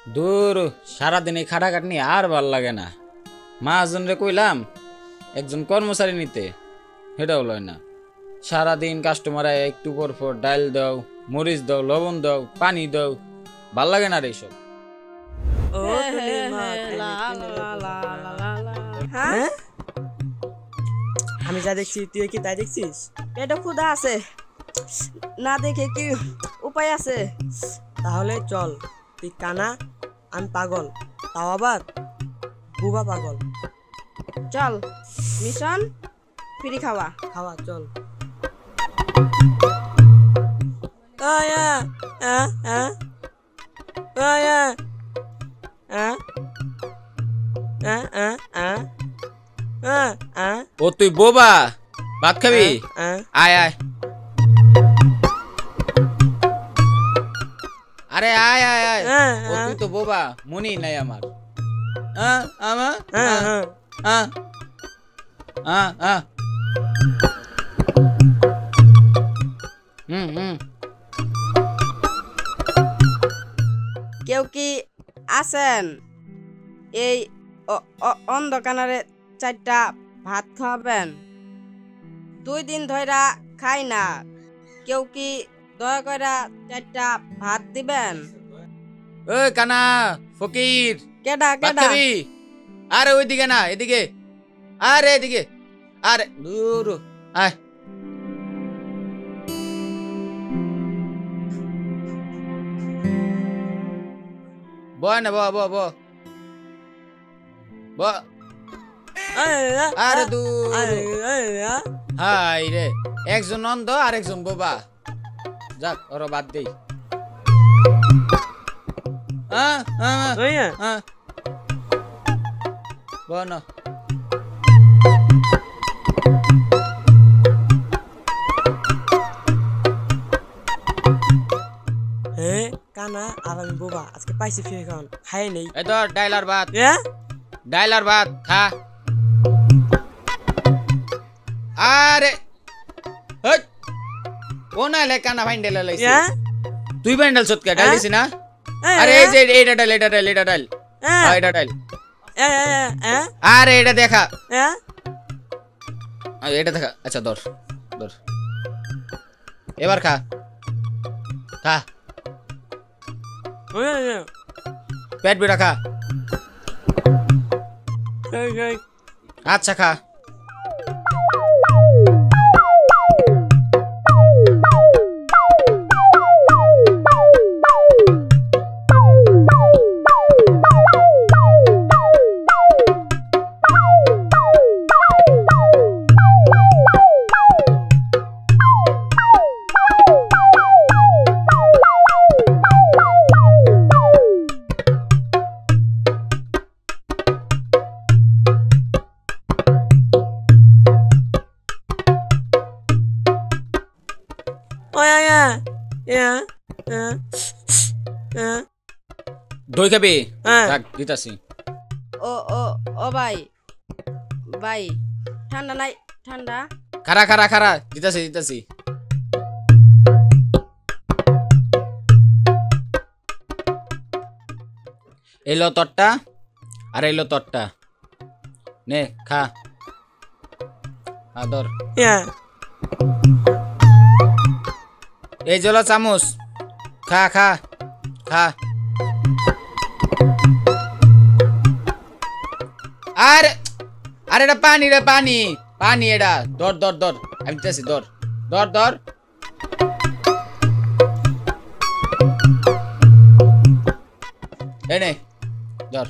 দূর সারাদিন এই খাটাখাটনি আর ভাল লাগে না। মাহাজন রে কইলাম একজন কর্মচারী নিতে, সেটাও লয় না। সারাদিন কাস্টমার একটু পর পর ডাল দাও, মরিচ দাও, লবণ দাও, পানি দাও, ভাল লাগে না রে এইসব। আমি যা দেখছি তুই কি তাই দেখছিস? পেটে ক্ষুধা আছে, না দেখে কি উপায় আছে? তাহলে চল, তুই কানা আমি পাগল, তাও আবার বুবা পাগল। চল মিশন ফ্রি খাওয়া। খাওয়া চল। ও তুই বোবা, ভাত খাবি? আয় আয়, আরে আয় আয় আয়। ও তুই তো বোবা, মনি নাই আমার। আমার কেউ কি আছেন এই অন্ধকারে 4টা ভাত খাওয়াবেন? 2 দিন ধইরা খাই না, কেউ কি দয়া করে 4টা ভাত দিবেন? ওই কানা ফকির, কেডা ভাত কেডা? খাবি? আরে ওইদিকে না, এদিকে। আরে এদিকে, আরে দূর আয়। বয় না, ব আরে দূর। হাই রে, একজন অন্ধ আর একজন বোবা। যাক ওরা বাদ দেই। বন কানা আর আমি বোবা, আজকে পাইছি ফিরে খাওয়ান, খাই নেই। এই ধর ডাইলার ভাত, ডাইলার ভাত খা। আরে ও না লে কানা ভাইন্ডেল লাইছে। তুই ভাইন্ডেল সৎকে ডাইলিস না? আরে এই যে এটা ডাল, এটা ডাল, এটা ডাল, এটা ডাল। আরে এটা দেখা, এটা দেখা। আচ্ছা ধর ধর, এবার খা খা, পেট বিড়া খা। আচ্ছা খা। দই খাবি? দিতাছি। ও ও ও ভাই ভাই, ঠান্ডা নাই? ঠান্ডা খারা খারা খারা, দিতাছি দিতাছি। এলো তরটা আর এলো তরটা, নে খা। আদর এই জলা চামচ, খা খা খা। আরে আরে এটা পানি রে, পানি পানি, এটা ধর ধর ধর, আমি দিতেছি, ধর ধর ধর। এনে ধর।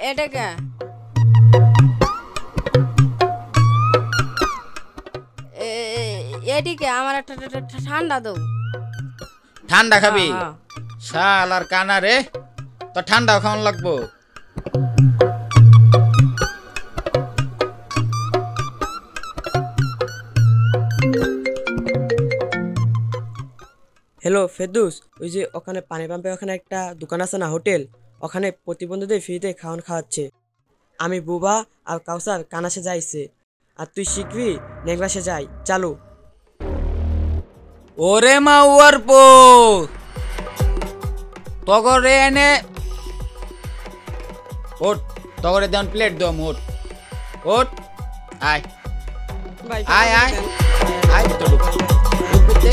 এটা কে? এদিকে আমার একটা ঠান্ডা দাও। ঠান্ডা খাবি? শালার কানা রে, তো ঠান্ডা খাওয়ান লাগবো। হ্যালো ফেরদৌস, ওই যে ওখানে পানি পাম্পে ওখানে একটা দোকান আছে না, হোটেল, ওখানে প্রতিবন্ধীদের ফ্রিতে খাওয়ান খাওয়াচ্ছে। আমি বুবা আর কাউসার কানাসে যাইছে, আর তুই শিখবি নেংলাসে যাই, চালু। ওরে মা ওর পো তগরে এনে ওট তগরে দেন প্লেট দম ওট ওট আয় ভাই আয় আয় দেন। আয় তো ঢুক ঢুকতে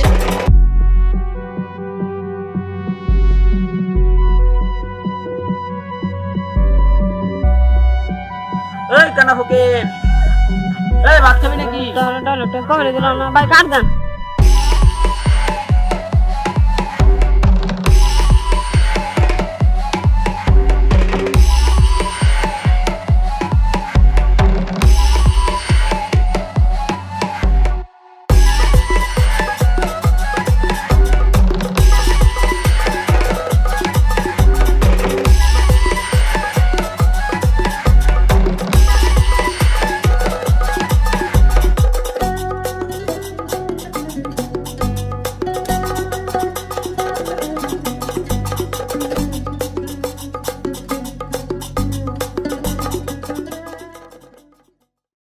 এই কানা ফকির এই ভাত খাবি নাকি ডলারটা কমে দিলাম না ভাই কাট দেন